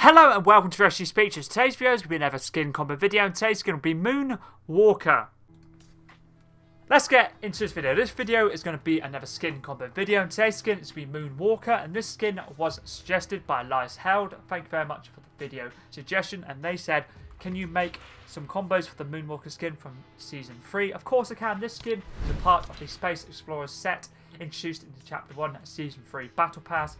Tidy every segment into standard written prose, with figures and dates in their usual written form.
Hello and welcome to Freshly Speeches. Today's video is going to be another skin combo video, and today's going to be Moonwalker. Let's get into this video. This video is going to be another skin combo video, and today's skin is going to be Moonwalker, and this skin was suggested by Elias Held. Thank you very much for the video suggestion, and they said, can you make some combos for the Moonwalker skin from Season 3? Of course I can. This skin is a part of the Space Explorers set introduced into Chapter 1 Season 3 Battle Pass,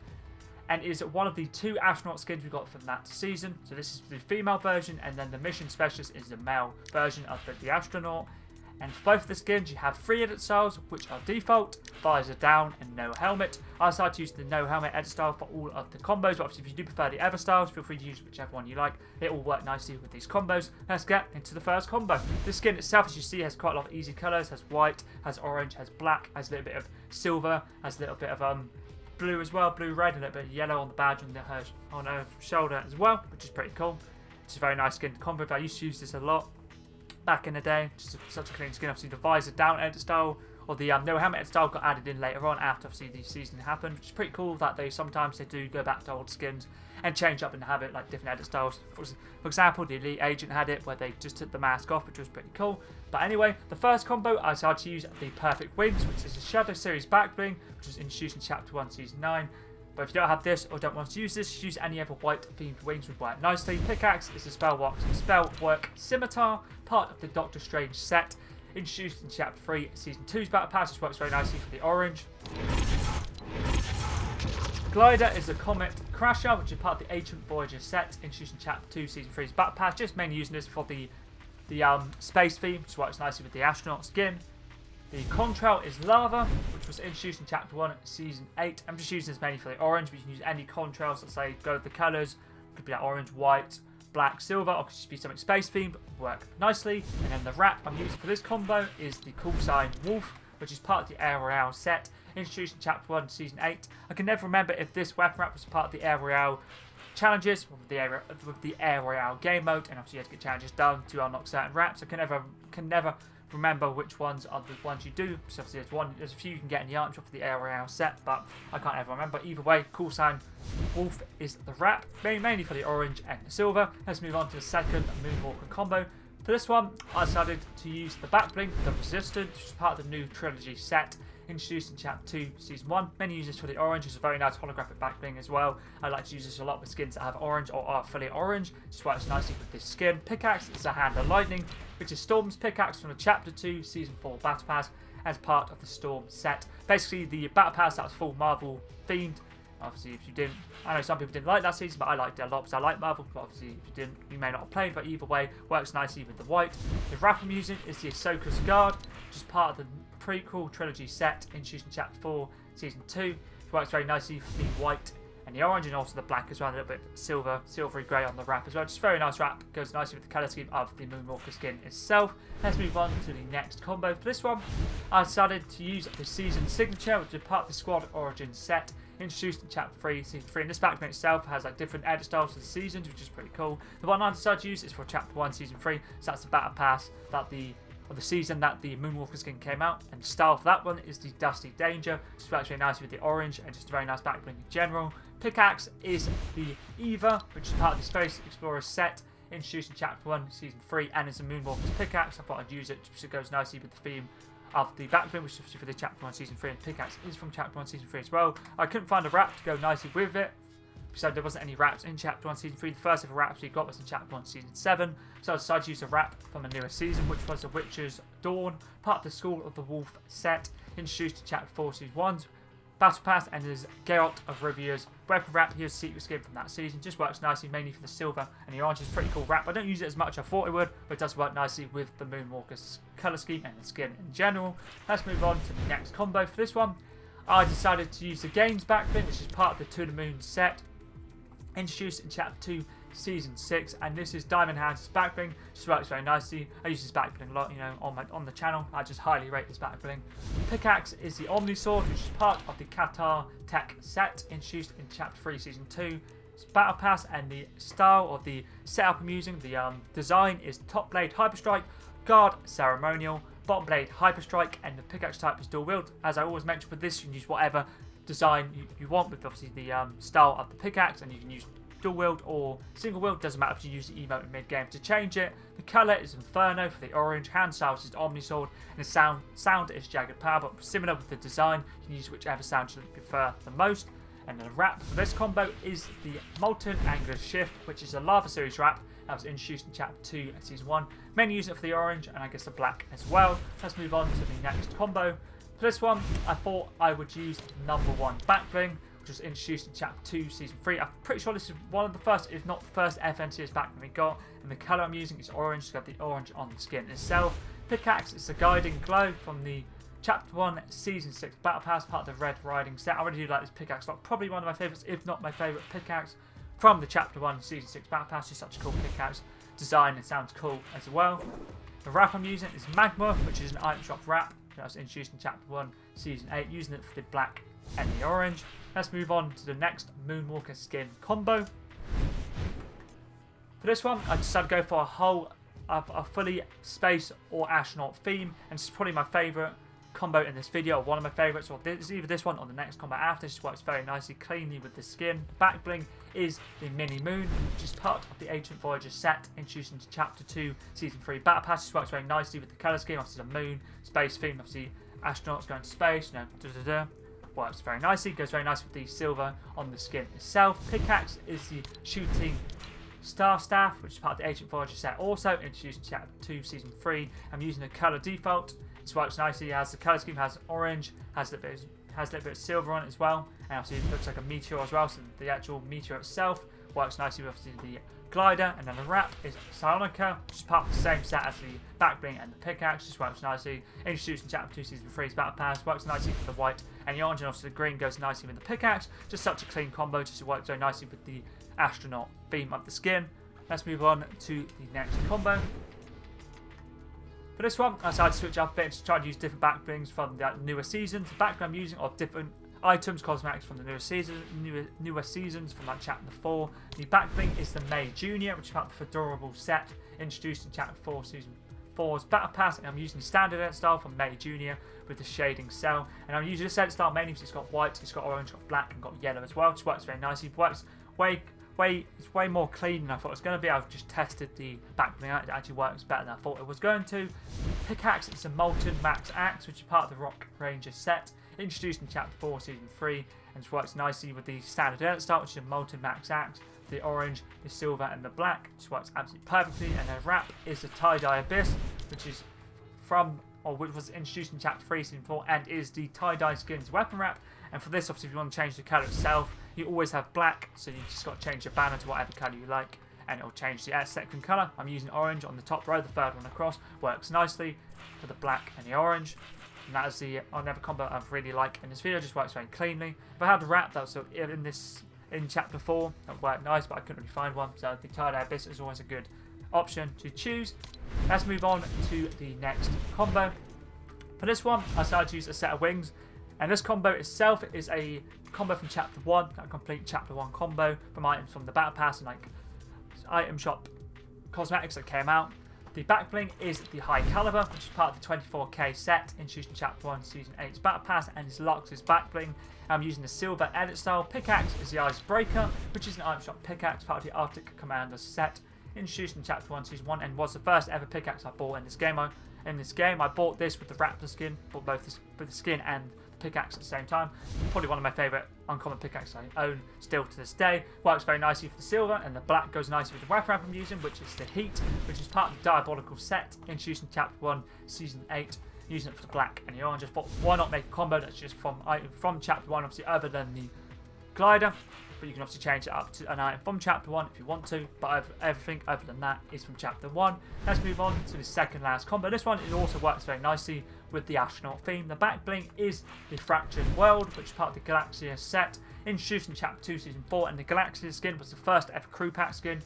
and is one of the two astronaut skins we got from that season. So this is the female version, and then the mission specialist is the male version of the astronaut. And for both of the skins, you have 3 edit styles, which are default, visor down, and no helmet. I decided to use the no helmet edit style for all of the combos, but obviously if you do prefer the other styles, feel free to use whichever one you like. It will work nicely with these combos. Let's get into the first combo. This skin itself, as you see, has quite a lot of easy colours. Has white, has orange, has black, has a little bit of silver, has a little bit of blue as well, blue, red, and a little bit of yellow on the badge on her shoulder as well, which is pretty cool. It's a very nice skin combo. I used to use this a lot back in the day. Just such a clean skin. Obviously the visor down edit style, or the no helmet edit style, got added in later on after obviously the season happened, which is pretty cool that they sometimes do go back to old skins and change up and have it like different edit styles. For example, the Elite Agent had it where they just took the mask off, which was pretty cool. But anyway, the first combo, I decided to use the Perfect Wings, which is a Shadow Series back bling, which was introduced in Chapter 1 Season 9. But if you don't have this or don't want to use this, use any other white themed wings would work nicely. Pickaxe is a Spellwork Scimitar, part of the Doctor Strange set, introduced in Chapter 3 Season 2's Battle Pass, which works very nicely for the orange. Glider is a Comet Crasher, which is part of the Ancient Voyager set, introduced in Chapter 2 Season 3's Battle Pass, just mainly using this for the space theme, which works nicely with the astronaut skin. The contrail is Lava, which was introduced in Chapter 1, Season 8. I'm just using this mainly for the orange, but you can use any contrails. Let's say go with the colours. Could be like orange, white, black, silver, or could just be something space themed, work nicely. And then the wrap I'm using for this combo is the call sign Wolf, which is part of the Air Royale set, introduced in Chapter 1, Season 8. I can never remember if this weapon wrap was part of the Air Royale challenges with the Air Royale game mode, and obviously you have to get challenges done to unlock certain wraps. I can never remember which ones are the ones you do. So obviously there's a few you can get in the arm shop for the Air Royale set, but I can't ever remember. Either way, call sign Wolf is the wrap, mainly for the orange and the silver. Let's move on to the second Moonwalker combo. For this one, I decided to use the back bling, the Resistant, which is part of the new trilogy set, introduced in Chapter 2, Season 1. Many use this for the orange. It's a very nice holographic back bling as well. I like to use this a lot with skins that have orange or are fully orange. Just works nicely with this skin. Pickaxe is a Hand of Lightning, which is Storm's pickaxe from the Chapter 2, Season 4 Battle Pass, as part of the Storm set. Basically, the Battle Pass that was full Marvel themed. Obviously, if you didn't, I know some people didn't like that season, but I liked it a lot because I like Marvel. But obviously, if you didn't, you may not have played. But either way, works nicely with the white. The wrap I'm using is the Ahsoka's Guard, which is part of the prequel trilogy set introduced in Chapter 4, Season 2. It works very nicely for the white and the orange, and also the black as well. A little bit silvery grey on the wrap as well. Just very nice wrap. Goes nicely with the colour scheme of the Moonwalker skin itself. Let's move on to the next combo. For this one, I decided to use the Season Signature, which is part of the Squad Origins set, introduced in Chapter 3, Season 3. And this background itself has like different edit styles for the seasons, which is pretty cool. The one I decided to use is for Chapter 1, Season 3. So that's the Battle Pass that the season that the Moonwalker skin came out, and the style for that one is the Dusty Danger, which works very nicely with the orange and just a very nice back bling in general. Pickaxe is the Eva, which is part of the Space Explorers set, introduced in Chapter 1, Season 3, and is a Moonwalker's pickaxe. I thought I'd use it because it goes nicely with the theme of the back bling, which is for the Chapter 1, Season 3, and pickaxe is from Chapter 1, Season 3 as well. I couldn't find a wrap to go nicely with it, so there wasn't any wraps in Chapter 1 Season 3. The first ever wraps we got was in Chapter 1 Season 7. So I decided to use a wrap from a newer season, which was the Witcher's Dawn, part of the School of the Wolf set, introduced in Chapter 4 Season 1's Battle Pass, and is Geralt of Rivia's weapon wrap. Here's a secret skin from that season. Just works nicely, mainly for the silver and the orange. It's a pretty cool wrap. I don't use it as much as I thought it would, but it does work nicely with the Moonwalker's colour scheme and the skin in general. Let's move on to the next combo. For this one, I decided to use the Games back bling, which is part of the To the Moon set, introduced in Chapter 2, Season 6, and this is Diamond Hands' back bling. Just works very nicely. I use this back bling a lot, on the channel. I just highly rate this back bling. Pickaxe is the Omni Sword, which is part of the Qatar Tech set, introduced in Chapter 3, Season 2. It's Battle Pass, and the style of the setup I'm using, the design is Top Blade Hyperstrike, Guard Ceremonial, Bottom Blade Hyperstrike, and the pickaxe type is dual wield. As I always mention with this, you can use whatever design you want with obviously the style of the pickaxe, and you can use dual wield or single wield, doesn't matter if you use the emote in mid game to change it. The colour is Inferno for the orange, hand styles is Omni Sword, and the sound is Jagged Power, but similar with the design, you can use whichever sound you prefer the most. And the wrap for this combo is the Molten Angular Shift, which is a Lava Series wrap that was introduced in Chapter 2 and Season 1. Mainly use it for the orange and I guess the black as well. Let's move on to the next combo. For this one, I thought I would use number 1 backbling, which was introduced in Chapter 2, Season 3. I'm pretty sure this is one of the first, if not the first FNCS backbling we got. And the colour I'm using is orange, so I've got the orange on the skin itself. Pickaxe is the Guiding Glow from the Chapter 1, Season 6 Battle Pass, part of the Red Riding set. I really do like this pickaxe, like probably one of my favourites, if not my favourite pickaxe from the Chapter 1, Season 6 Battle Pass. It's such a cool pickaxe design, it sounds cool as well. The wrap I'm using is Magma, which is an item shop wrap that was introduced in Chapter 1, Season 8, using it for the black and the orange. Let's move on to the next Moonwalker Skin combo. For this one, I decided to go for a fully space or astronaut theme, and this is probably my favourite combo in this video, or one of my favourites, or it's either this one or the next combo after. This works very nicely, cleanly with the skin. The back bling is the Mini Moon, which is part of the Ancient Voyager set, introduced into Chapter 2, Season 3 Battle Pass. This works very nicely with the colour scheme, obviously the moon, space theme, obviously astronauts going to space, works very nicely, goes very nice with the silver on the skin itself. Pickaxe is the shooting Star Staff, which is part of the Ancient Voyager set, also introduced in Chapter 2, Season 3. I'm using the colour default. This works nicely as the colour scheme has orange, has a little bit of silver on it as well, and obviously it looks like a meteor as well, so the actual meteor itself works nicely with the glider. And then the wrap is Psionica, which is part of the same set as the back bling and the pickaxe. This works nicely, introduced in Chapter 2, Season 3's Battle Pass, works nicely for the white and the orange, and obviously the green goes nicely with the pickaxe. Just such a clean combo, just works very nicely with the astronaut theme of the skin. Let's move on to the next combo. For this one, I decided to switch up a bit to try to use different back blings from the newer seasons. The back bling I'm using are different items, cosmetics from the newer seasons from like Chapter 4. The back bling is the May Junior, which is part of the Fedorable set, introduced in Chapter 4, Season 4's Battle Pass, and I'm using the standard edit style from May Junior with the shading cell. And I'm using this edit style mainly because it's got white, it's got orange, it's got black, and got yellow as well, which works very nicely. It works it's way more clean than I thought it was going to be. I've just tested the back bling out. It actually works better than I thought it was going to. Pickaxe is a Molten Max Axe, which is part of the Rock Ranger set, introduced in Chapter 4, Season 3, and it works nicely with the standard edit style, which is a Molten Max Axe, the orange, the silver, and the black, which works absolutely perfectly. And the wrap is the Tie-Dye Abyss, which was introduced in Chapter 3, Season 4, and is the Tie-Dye Skins weapon wrap. And for this, obviously, if you want to change the colour itself, you always have black, so you just got to change your banner to whatever colour you like, and it'll change the second colour. I'm using orange on the top row, the third one across, works nicely for the black and the orange. And that is the another combo I really like in this video, just works very cleanly. If I had a wrap that was in Chapter 4, that worked nice, but I couldn't really find one, so the Tie-Dye Abyss is always a good option to choose. Let's move on to the next combo. For this one, I decided to use a set of wings. And this combo itself is a combo from Chapter 1, a complete Chapter 1 combo from items from the Battle Pass and like item shop cosmetics that came out. The back bling is the High Caliber, which is part of the 24k set, introduced in Chapter 1, Season 8's Battle Pass, and is Lux's back bling. I'm using the silver edit style. Pickaxe is the Icebreaker, which is an item shop pickaxe, part of the Arctic Commander set, introduced in Chapter 1, Season 1, and was the first ever pickaxe I bought in this game. I bought this with the Raptor skin, bought both with the skin and pickaxe at the same time. Probably one of my favourite uncommon pickaxes I own still to this day. Works very nicely for the silver, and the black goes nicely with the weapon wrap I'm using, which is the Heat, which is part of the Diabolical set, introduced in Chapter 1, Season 8, using it for the black and the orange. Just thought, why not make a combo that's just from Chapter 1, obviously, other than the glider, but you can obviously change it up to an item from Chapter 1 if you want to, but everything other than that is from Chapter 1. Let's move on to the second last combo. This one, it also works very nicely with the astronaut theme. The back bling is the Fractured World, which is part of the Galaxia set, introduced in Chapter 2, Season 4, and the Galaxia skin was the first ever crew pack skin.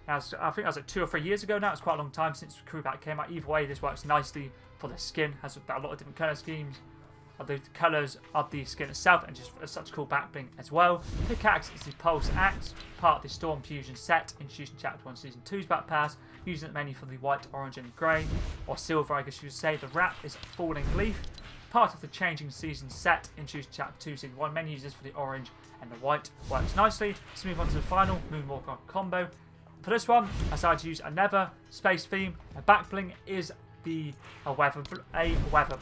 Now, I think that was like 2 or 3 years ago now. It's quite a long time since the crew pack came out. Either way, this works nicely for the skin, has a lot of different colour schemes, of the colours of the skin itself, and just such a cool back bling as well. Pickaxe is the Pulse Axe, part of the Storm Fusion set, introduced in Chapter 1, Season 2's Battle Pass, using it mainly for the white, orange, and grey, or silver, I guess you would say. The wrap is Falling Leaf, part of the Changing Seasons set, introduced in Chapter 2, Season 1, mainly uses for the orange and the white works nicely. Let's move on to the final Moonwalker combo. For this one, I decided to use another space theme. A backbling is a weather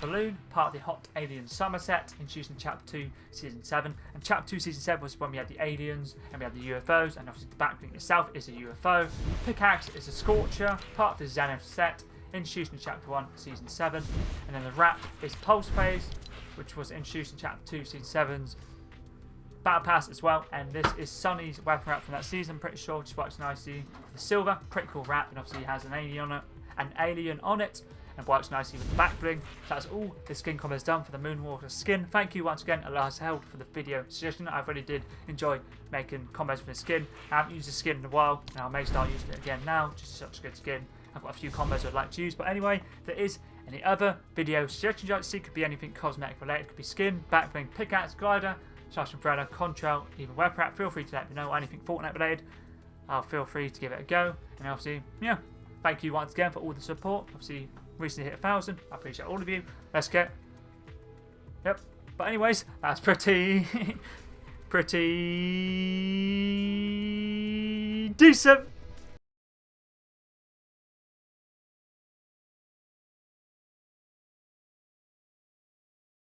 balloon, part of the Hot Alien Summer set, introduced in Chapter 2, Season 7. And Chapter 2, Season 7 was when we had the aliens and we had the UFOs, and obviously the backbling itself is a UFO. Pickaxe is a scorcher, part of the Zenith set, introduced in Chapter 1, Season 7. And then the wrap is Pulse Phase, which was introduced in Chapter 2, Season 7's Battle Pass as well. And this is Sunny's weapon wrap from that season, pretty sure, which works nicely. The silver, pretty cool wrap, and obviously it has an alien on it, and works nicely with the back bling. So that's all the skin combos done for the Moonwalker skin. Thank you once again, Elias Held, for the video suggestion. I really did enjoy making combos for the skin. I haven't used the skin in a while, and I may start using it again now. Just such a good skin. I've got a few combos I'd like to use, but anyway, if there is any other video suggestions you'd like to see, could be anything cosmetic related, could be skin, back bling, pickaxe, glider, slash umbrella, contrail, even web wrap. Feel free to let me know anything Fortnite related. Feel free to give it a go, and obviously, yeah, thank you once again for all the support. Obviously, recently hit 1,000. I appreciate all of you. Let's get. Yep. But anyways, that's pretty decent.